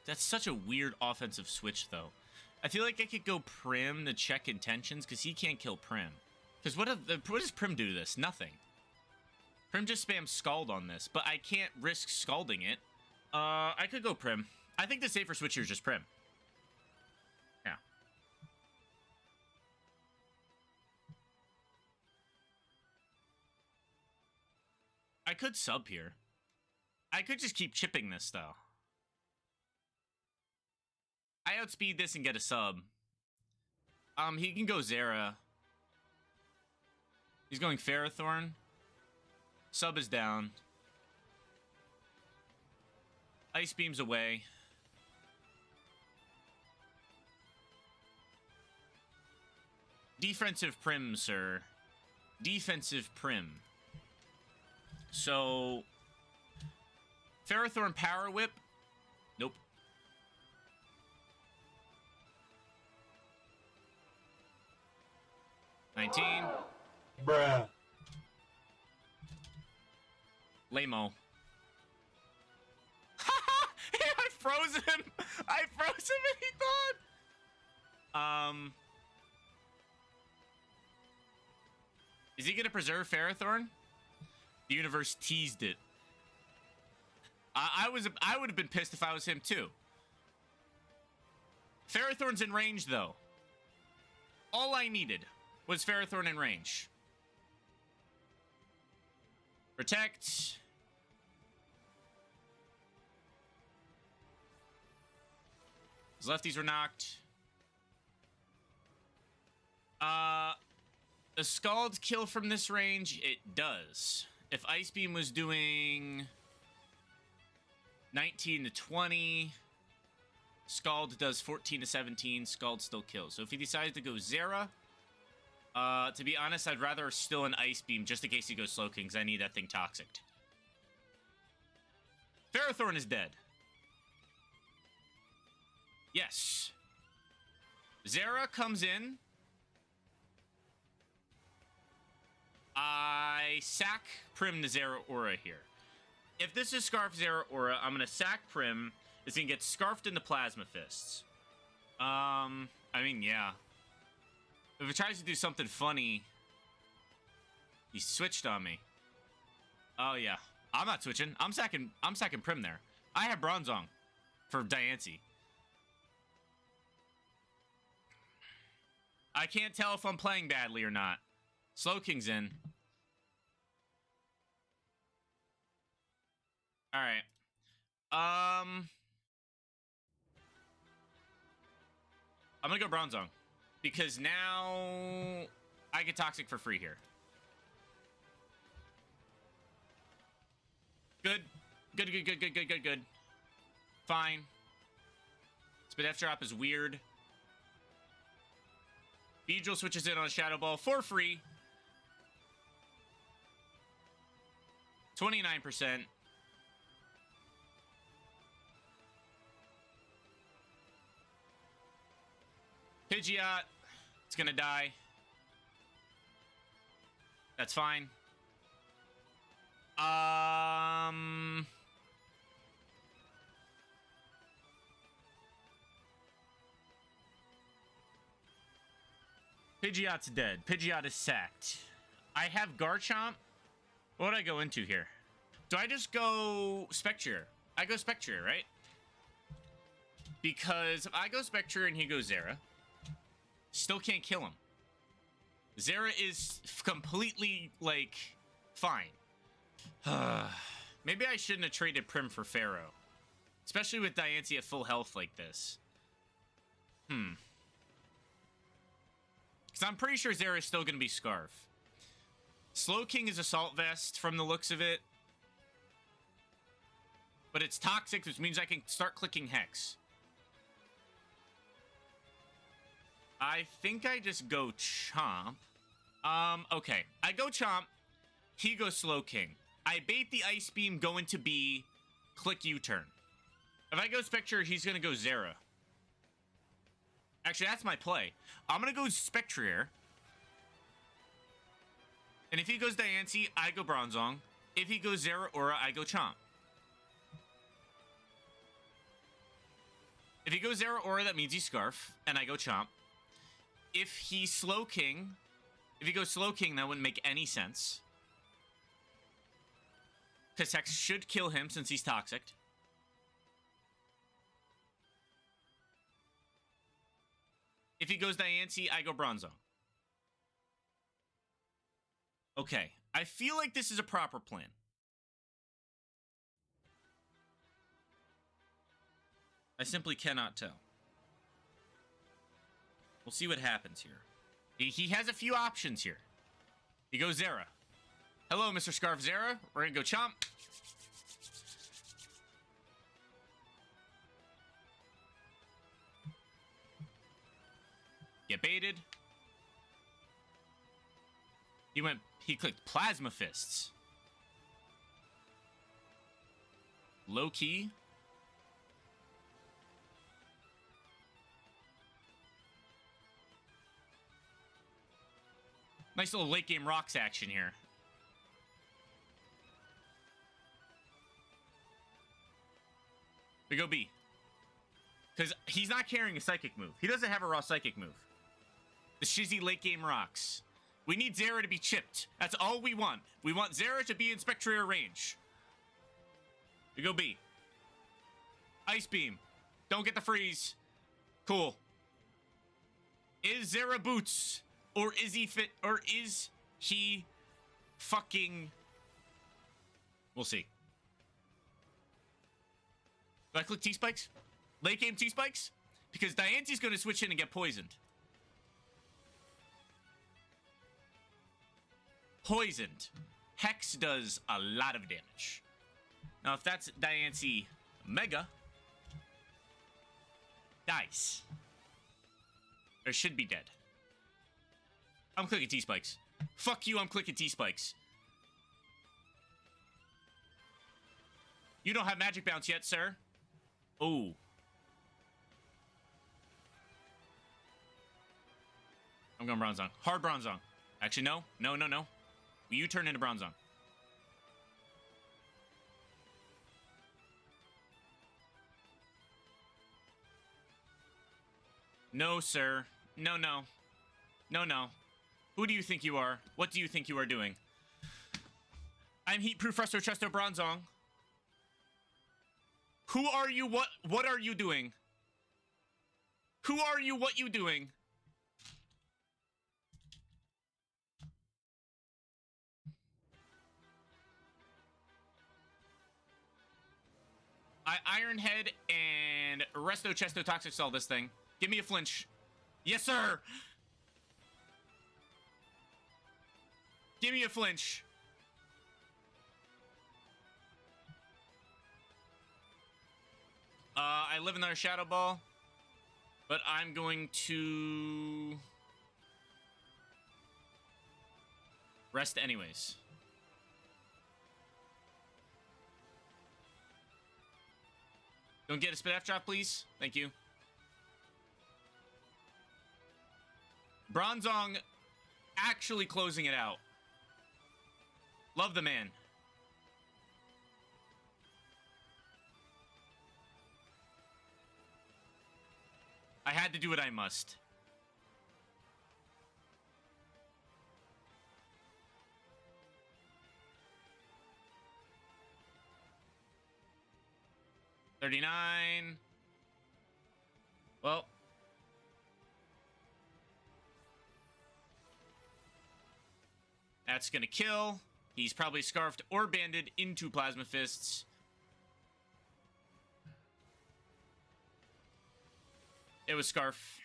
That's such a weird offensive switch, though. I feel like I could go Prim to check intentions, because he can't kill Prim. Because what does Prim do to this? Nothing. Prim just spams Scald on this, but I can't risk scalding it. I could go Prim. I think the safer switch here is just Prim. Yeah. I could sub here. I could just keep chipping this, though. I outspeed this and get a sub. He can go Zera. He's going Ferrothorn. Sub is down. Ice Beam's away. Defensive Prim, sir. Defensive Prim. So... Ferrothorn Power Whip. Nope. $19. Bruh. Lame-o. I froze him! I froze him and he thought! Is he gonna preserve Ferrothorn? The universe teased it. I would have been pissed if I was him too. Ferrothorn's in range though. All I needed was Ferrothorn in range. Protect. His lefties were knocked. A Scald kill from this range? It does. If Ice Beam was doing 19 to 20, Scald does 14 to 17, Scald still kills. So if he decides to go Zera, to be honest, I'd rather still an Ice Beam just in case he goes Slow King, because I need that thing Toxic. Ferrothorn is dead. Yes. Zera comes in. I sack Prim to Zera Aura here. If this is Scarf Zera Aura, I'm going to sack Prim. It's going to get scarfed into Plasma Fists. I mean, yeah. If it tries to do something funny, he switched on me. Oh, yeah. I'm not switching. I'm sacking Prim there. I have Bronzong for Diancie. I can't tell if I'm playing badly or not. Slowking's in. All right. I'm gonna go Bronzong because now I get Toxic for free here. Good. Good. Fine. Spadef drop is weird. Beedrill switches in on a Shadow Ball for free. 29%. Pidgeot. It's gonna die. That's fine. Pidgeot's dead. Pidgeot is sacked. I have Garchomp. What would I go into here? Do I just go Spectrier? I go Spectrier, right? Because if I go Spectrier and he goes Zera, still can't kill him. Zera is completely, like, fine. Maybe I shouldn't have traded Prim for Pharaoh. Especially with Diancie at full health like this. Because I'm pretty sure Zera is still going to be Scarf. Slowking is Assault Vest from the looks of it. But it's Toxic, which means I can start clicking Hex. I think I just go Chomp. Okay. I go Chomp. He goes Slowking. I bait the Ice Beam going to be click U-turn. If I go Spectre, he's going to go Zera. Actually, that's my play. I'm going to go Spectrier. And if he goes Diancie, I go Bronzong. If he goes Zera Aura, I go Chomp. If he goes Zera Aura, that means he's Scarf, and I go Chomp. If he's Slowking, if he goes Slowking, that wouldn't make any sense. Because Hex should kill him since he's Toxic. If he goes Diancie, I go Bronzong. Okay, I feel like this is a proper plan. I simply cannot tell. We'll see what happens here. He has a few options here. He goes Zera. Hello, Mr. Scarf Zera. We're gonna go Chomp. Get baited. He clicked Plasma Fists. Low key. Nice little late game rocks action here. We go B. Because he's not carrying a psychic move. He doesn't have a raw psychic move. The Shizzy late game rocks. We need Zera to be chipped. That's all we want. We want Zera to be in Spectrier range. We go B. Ice Beam. Don't get the freeze. Cool. Is Zera Boots? Or is he fit? Or is he fucking... We'll see. Do I click T-Spikes? Late game T-Spikes? Because Diancie's going to switch in and get poisoned. Poisoned. Hex does a lot of damage. Now, if that's Diancie Mega, dies. Or should be dead. I'm clicking T-Spikes. Fuck you, I'm clicking T-Spikes. You don't have Magic Bounce yet, sir. Oh. I'm going Bronzong. Hard Bronzong. Actually, no. No. You turn into Bronzong. No, sir. No, no. No, no. Who do you think you are? What do you think you are doing? I'm Heatproof Resto Chesto Bronzong. Who are you? What are you doing? Who are you? What you doing? I Ironhead and Resto Chesto Toxic Cell this thing. Give me a flinch. Yes, sir. Give me a flinch. I live in our Shadow Ball, but I'm going to rest anyways. Don't get a spit F drop, please. Thank you. Bronzong actually closing it out. Love the man. I had to do what I must. $39. Well. That's gonna kill. He's probably scarfed or banded into Plasma Fists. It was Scarf.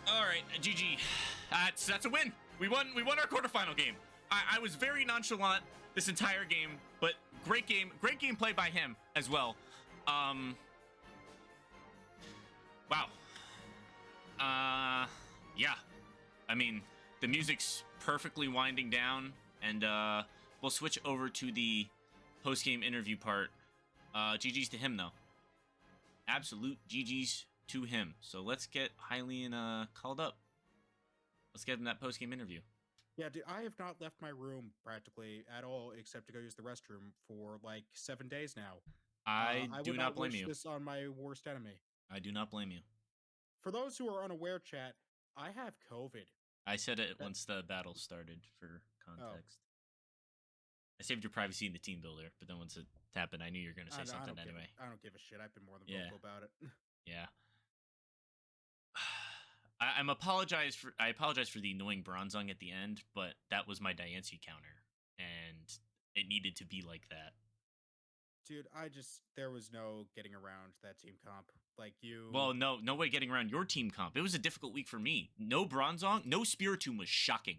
All right, GG. That's a win. We won our quarterfinal game. I was very nonchalant this entire game, but great gameplay by him as well. Wow. Yeah. I mean, the music's perfectly winding down, and we'll switch over to the post-game interview part. GG's to him, though. Absolute GG's to him. So let's get Hylian called up. Let's get him that post-game interview. Yeah, dude, I have not left my room practically at all except to go use the restroom for like 7 days now. I do would not blame wish you. this on my worst enemy. I do not blame you. For those who are unaware, chat, I have COVID. I said it once the battle started for context. I saved your privacy in the team builder, but then once it happened, I knew you were going to say something anyway. I don't give a shit. I've been more than vocal about it. Yeah. I apologize for the annoying Bronzong at the end, but that was my Diancie counter, and it needed to be like that. Dude, there was no getting around that team comp. Like you. Well, no way getting around your team comp. It was a difficult week for me. No Bronzong, no Spiritomb was shocking.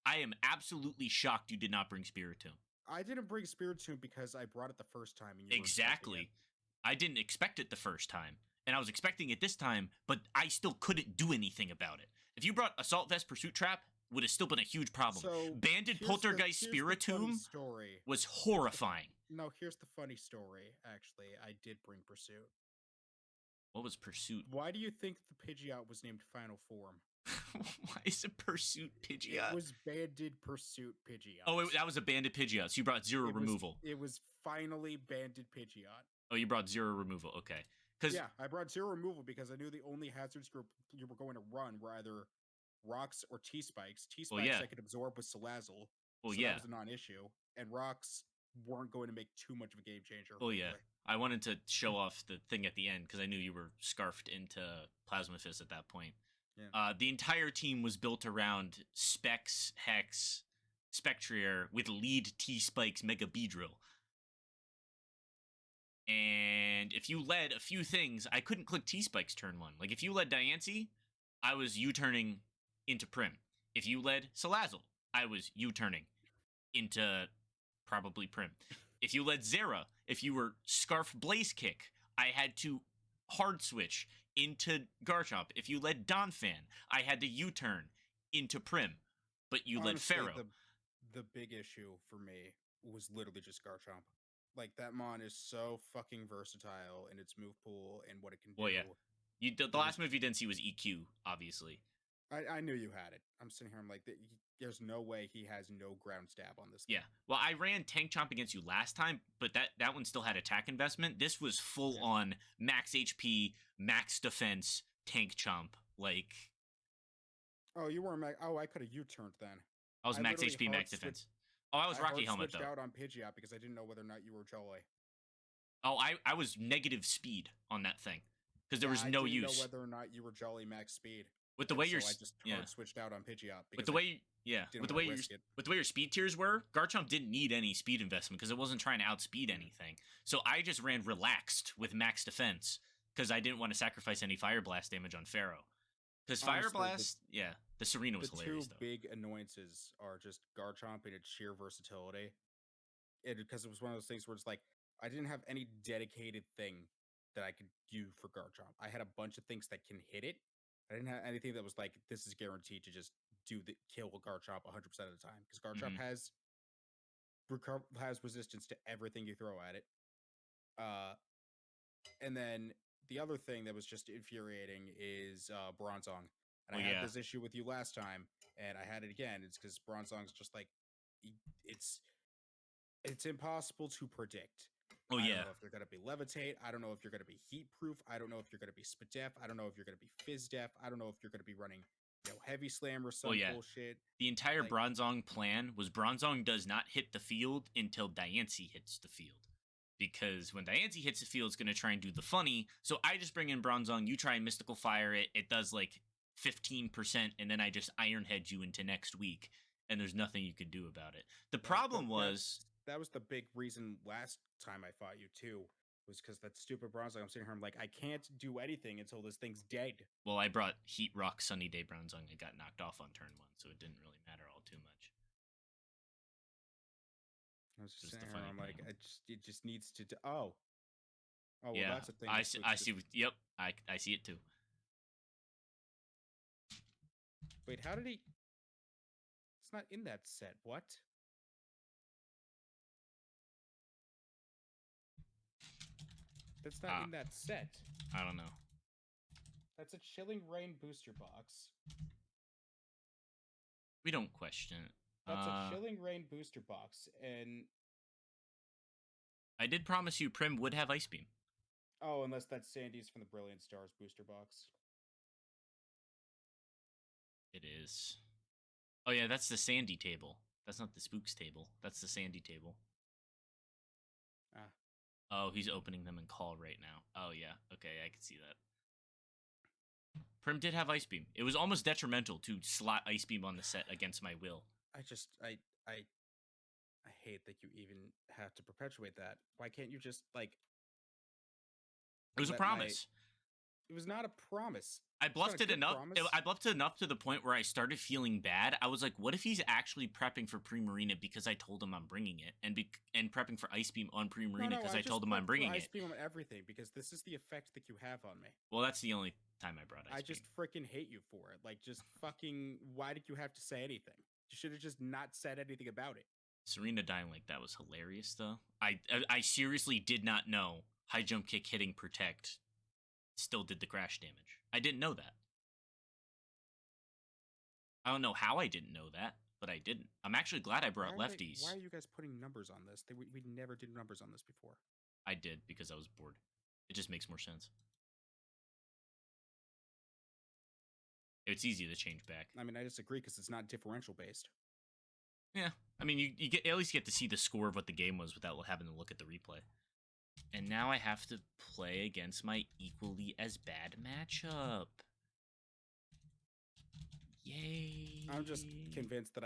I am absolutely shocked you did not bring Spiritomb. I didn't bring Spiritomb because I brought it the first time. And exactly. I didn't expect it the first time, and I was expecting it this time, but I still couldn't do anything about it. If you brought Assault Vest Pursuit Trap, would have still been a huge problem. So Banded Poltergeist Spiritomb was horrifying. No, here's the funny story, actually. I did bring Pursuit. What was Pursuit? Why do you think the Pidgeot was named Final Form? Why is it Pursuit Pidgeot? It was Banded Pursuit Pidgeot. Oh, that was a Banded Pidgeot, so you brought zero removal. It was finally Banded Pidgeot. Oh, you brought zero removal, okay. Yeah, I brought zero removal because I knew the only hazards group you were going to run were either Rocks or T-Spikes. T-Spikes I could absorb with Salazzle, so that was a non-issue. And Rocks weren't going to make too much of a game changer. Oh, yeah. I wanted to show off the thing at the end because I knew you were scarfed into Plasma Fist at that point. Yeah. The entire team was built around Specs, Hex, Spectrier with lead T-Spikes Mega Beedrill. And if you led a few things, I couldn't click T-Spikes turn one. Like, if you led Diancie, I was U-turning into Prim. If you led Salazzle, I was U-turning into probably Prim. If you led Zera, if you were Scarf Blaze Kick, I had to hard switch into Garchomp. If you led Donphan, I had to U-turn into Prim. But you led Pharaoh. The big issue for me was literally just Garchomp. Like, that mon is so fucking versatile in its move pool and what it can do. Well, yeah. The last move you didn't see was EQ, obviously. I knew you had it. I'm sitting here. I'm like, there's no way he has no ground stab on this thing. Yeah. Well, I ran Tank Chomp against you last time, but that one still had attack investment. This was full on max HP, max defense, Tank Chomp. Like. Oh, you weren't max. Oh, I could have U-turned then. I was max HP, max defense. Oh, I was Rocky Helmet, though. I switched out on Pidgeot because I didn't know whether or not you were Jolly. Oh, I was negative speed on that thing because there was no use. I didn't know whether or not you were Jolly max speed. With the way you're, I just switched out on Pidgeot. With the way, with the way your speed tiers were, Garchomp didn't need any speed investment because it wasn't trying to outspeed anything. So I just ran relaxed with max defense because I didn't want to sacrifice any Fire Blast damage on Pharaoh. Because Fire Blast, the Serena was hilarious. The two big annoyances are just Garchomp and its sheer versatility. Because it was one of those things where it's like, I didn't have any dedicated thing that I could do for Garchomp. I had a bunch of things that can hit it. I didn't have anything that was like, this is guaranteed to just kill Garchomp 100% of the time. Because Garchomp has resistance to everything you throw at it. And then the other thing that was just infuriating is Bronzong. And I had this issue with you last time, and I had it again. It's because Bronzong's just like, it's impossible to predict. I don't know if you're going to be Levitate. I don't know if you're going to be Heat Proof. I don't know if you're going to be Spadef. I don't know if you're going to be Fizz Def. I don't know if you're going to be running Heavy Slam or some bullshit. The entire Bronzong plan was Bronzong does not hit the field until Diancie hits the field. Because when Diancie hits the field, it's going to try and do the funny. So I just bring in Bronzong. You try and Mystical Fire it. It does like 15%, and then I just Iron Head you into next week. And there's nothing you could do about it. The problem was... That was the big reason last time I fought you, too. Was because that stupid Bronzong, I'm sitting here, I'm like, I can't do anything until this thing's dead. Well, I brought Heat Rock Sunny Day Bronzong and got knocked off on turn 1, so it didn't really matter all too much. I was just sitting here, I'm like, it just needs to... Oh, well, that's a thing. I see. Yep, I see it, too. Wait, how did he... It's not in that set. What? That's not in that set. I don't know. That's a Chilling Rain booster box. We don't question it. That's a Chilling Rain booster box, and... I did promise you Prim would have Ice Beam. Oh, unless that's Sandy's from the Brilliant Stars booster box. It is. Oh, yeah, that's the Sandy table. That's not the Spooks table. That's the Sandy table. Oh, he's opening them in call right now. Oh, yeah. Okay, I can see that. Prim did have Ice Beam. It was almost detrimental to slot Ice Beam on the set against my will. I hate that you even have to perpetuate that. Why can't you just, like... It was a promise. It was not a promise. I bluffed it enough. I bluffed it enough to the point where I started feeling bad. I was like, what if he's actually prepping for Primarina because I told him I'm bringing it, and prepping for Ice Beam on Primarina because I told him I'm bringing it. Ice Beam on everything because this is the effect that you have on me. Well, that's the only time I brought Ice Beam. I just freaking hate you for it. Like, just fucking, why did you have to say anything? You should have just not said anything about it. Serena dying like that was hilarious, though. I seriously did not know High Jump Kick hitting Protect still did the crash damage. I didn't know that. I don't know how I didn't know that, but I didn't. I'm actually glad I brought lefties. Why are you guys putting numbers on this? We never did numbers on this before. I did because I was bored. It just makes more sense. It's easy to change back. I mean, I disagree because it's not differential based. Yeah, I mean, you at least get to see the score of what the game was without having to look at the replay. And now I have to play against my equally as bad matchup. Yay. I'm just convinced that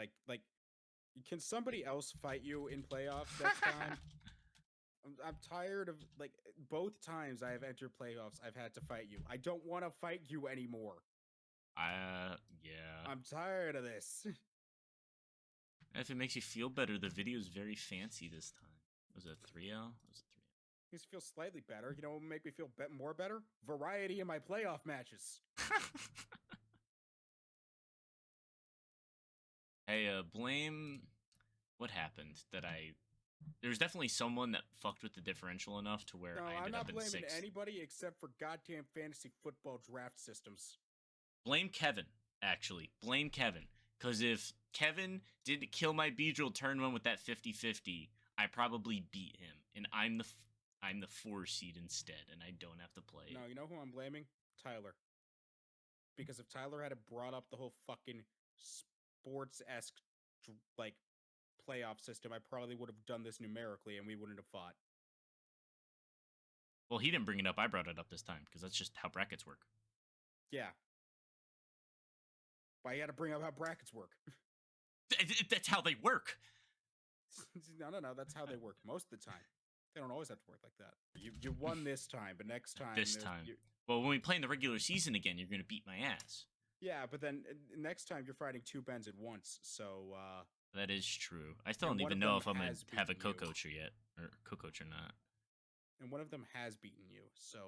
can somebody else fight you in playoffs next time? I'm tired of, like, both times I have entered playoffs, I've had to fight you. I don't want to fight you anymore. Yeah. I'm tired of this. If it makes you feel better, the video is very fancy this time. Was it a 3-0? It was a 3-0. Makes me feel slightly better. You know what would make me feel more better? Variety in my playoff matches. Hey, blame what happened that there's definitely someone that fucked with the differential enough to where I ended up in 6th. I'm not blaming anybody except for goddamn fantasy football draft systems. Blame Kevin. actually. Blame Kevin. Because if Kevin didn't kill my Beedrill turn 1 with that 50-50, I probably beat him. And I'm the 4 seed instead, and I don't have to play. No, you know who I'm blaming? Tyler. Because if Tyler had brought up the whole fucking sports-esque like playoff system, I probably would have done this numerically and we wouldn't have fought. Well, he didn't bring it up. I brought it up this time because that's just how brackets work. Yeah. But you got to bring up how brackets work. That's how they work. No. That's how they work most of the time. They don't always have to work like that. You won this time, but next time... Well, when we play in the regular season again, you're going to beat my ass. Yeah, but then next time you're fighting 2 Bens at once, so... That is true. I still don't even know if I'm going to have a co-coacher yet, or co-coach or not. And one of them has beaten you, so...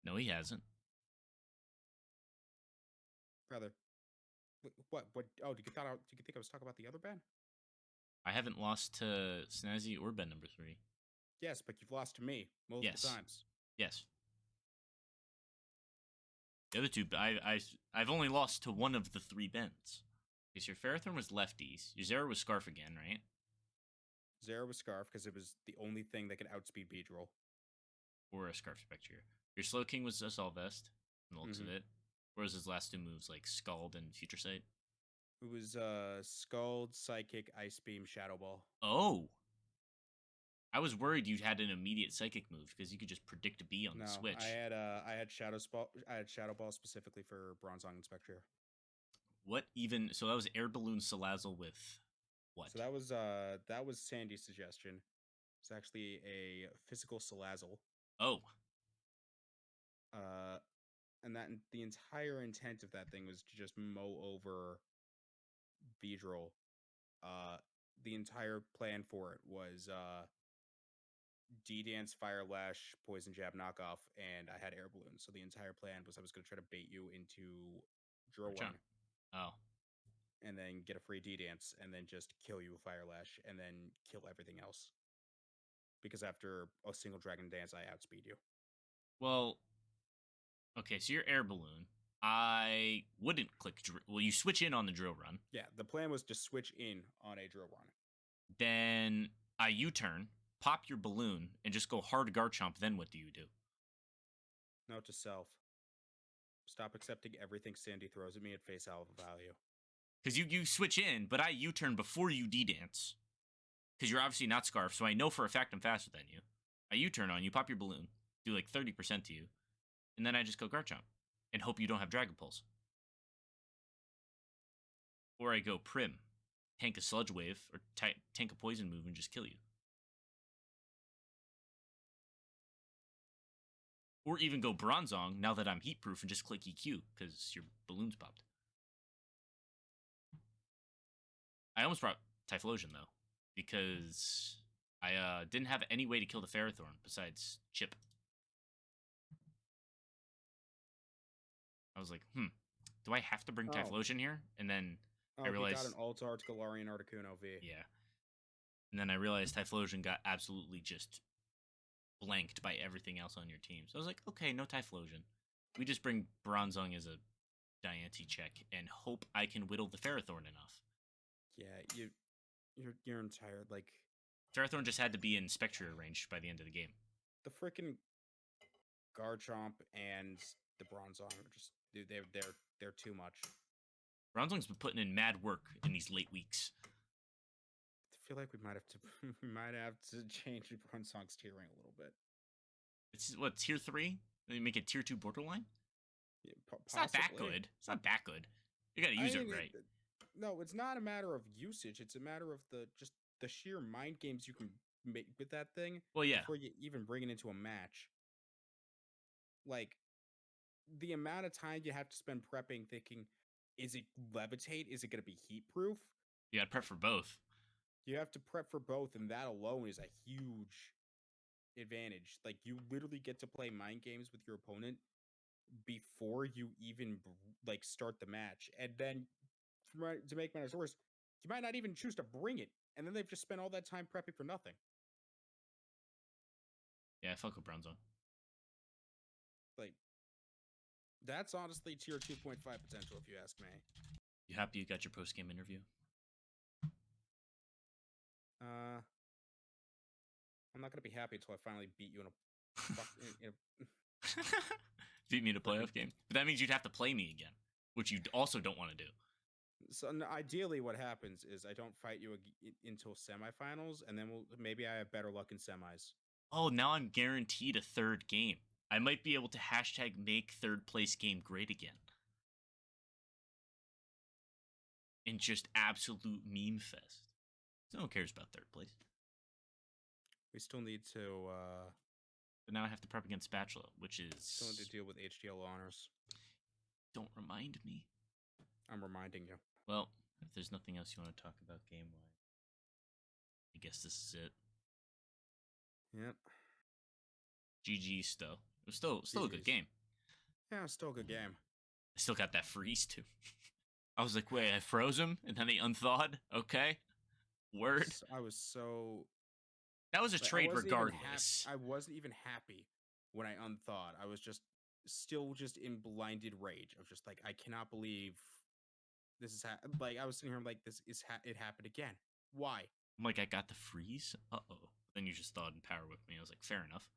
No, he hasn't. Rather... What? Oh, did you think I was talking about the other Ben? I haven't lost to Snazzy or Ben number 3. Yes, but you've lost to me multiple times. Yes. The other 2, I've only lost to one of the 3 Bens. Because your Ferrothorn was lefties. Your Zera was Scarf again, right? Zera was Scarf because it was the only thing that could outspeed Beedrill. Or a Scarf Spectre. Your Slow King was Assault Vest, from the looks of it. Whereas his last 2 moves, like Scald and Future Sight? It was Scald, Psychic, Ice Beam, Shadow Ball. Oh! I was worried you had an immediate Psychic move because you could just predict a B on the switch. I had Shadow Ball specifically for Bronzong and Spectre. What even? So that was Air Balloon Salazzle with what? So that was Sandy's suggestion. It's actually a physical Salazzle. Oh. And that the entire intent of that thing was to just mow over Beedrill. The entire plan for it was D-Dance, Fire Lash, Poison Jab knockoff, and I had Air Balloon. So the entire plan was I was going to try to bait you into Drill Run. Oh. And then get a free D-Dance, and then just kill you with Fire Lash, and then kill everything else. Because after a single Dragon Dance, I outspeed you. Well, okay, so you're Air Balloon. I wouldn't click well, you switch in on the Drill Run. Yeah, the plan was to switch in on a Drill Run. Then I U-turn, pop your balloon, and just go hard Garchomp. Then what do you do? Note to self. Stop accepting everything Sandy throws at me at face value. Because you switch in, but I U-turn before you D-Dance. Because you're obviously not Scarf, so I know for a fact I'm faster than you. I U-turn on you, pop your balloon, do like 30% to you, and then I just go Garchomp and hope you don't have Dragon Pulse. Or I go Prim, tank a Sludge Wave, or tank a Poison move and just kill you. Or even go Bronzong now that I'm heat proof and just click EQ because your balloon's popped. I almost brought Typhlosion though, because I didn't have any way to kill the Ferrothorn besides Chip. I was like, do I have to bring Typhlosion here? And then I realized... you got an Altar to Galarian Articuno V. Yeah. And then I realized Typhlosion got absolutely just blanked by everything else on your team. So I was like, okay, no Typhlosion. We just bring Bronzong as a Diancie check and hope I can whittle the Ferrothorn enough. Yeah, you're entire, like... Ferrothorn just had to be in Spectre range by the end of the game. The freaking Garchomp and the Bronzong are just... Dude, they're too much. Bronzong's been putting in mad work in these late weeks. I feel like we might have to change Bronzong's tiering a little bit. It's what, tier 3? Make it tier 2 borderline? Yeah, it's not that good. It's not that good. You gotta use it right. No, it's not a matter of usage. It's a matter of the sheer mind games you can make with that thing. Well, yeah. Before you even bring it into a match. Like, the amount of time you have to spend prepping, thinking, is it levitate? Is it going to be heat proof? You gotta prep for both. You have to prep for both, and that alone is a huge advantage. Like, you literally get to play mind games with your opponent before you even like start the match, and then to make matters worse, you might not even choose to bring it, and then they've just spent all that time prepping for nothing. Yeah, I fuck with Bronzong. Like, That's honestly tier 2.5 potential, if you ask me. You happy you got your post-game interview? I'm not gonna be happy until I finally beat you in a beat me in a playoff game. But that means you'd have to play me again, which you also don't want to do. So ideally, what happens is I don't fight you until semifinals, and then maybe I have better luck in semis. Oh, now I'm guaranteed a third game. I might be able to hashtag make third place game great again. And just absolute meme fest. No one cares about third place. We still need to. But now I have to prep against Spatula, which is. Still need to deal with HDL honors. Don't remind me. I'm reminding you. Well, if there's nothing else you want to talk about game wise, I guess this is it. Yep. GG still. It was still a good game. Yeah, still a good game. I still got that freeze too. I was like, wait, I froze him and then he unthawed? Okay. Word. I was so. That was a trade regardless. I wasn't even happy when I unthawed. I was still in blinded rage of just like, I cannot believe this is like, I was sitting here like, it happened again. Why? I'm like, I got the freeze? Uh-oh. Then you just thawed and power whipped me. I was like, fair enough.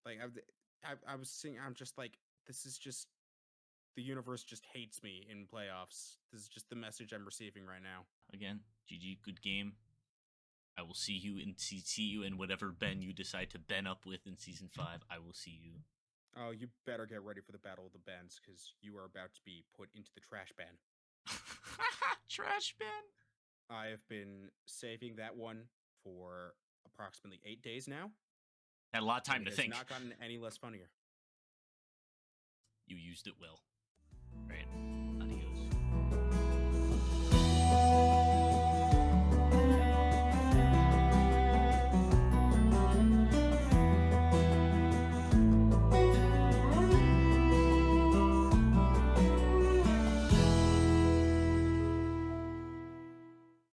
Like, I was sitting, I'm just like, this is just, the universe just hates me in playoffs. This is just the message I'm receiving right now. Again, GG, good game. I will see you in whatever Ben you decide to Ben up with in season 5. I will see you. Oh, you better get ready for the Battle of the Bens, because you are about to be put into the trash ban. Trash ban? I have been saving that one for approximately 8 days now. Had a lot of time to think. It's not gotten any less funnier. You used it well. Right.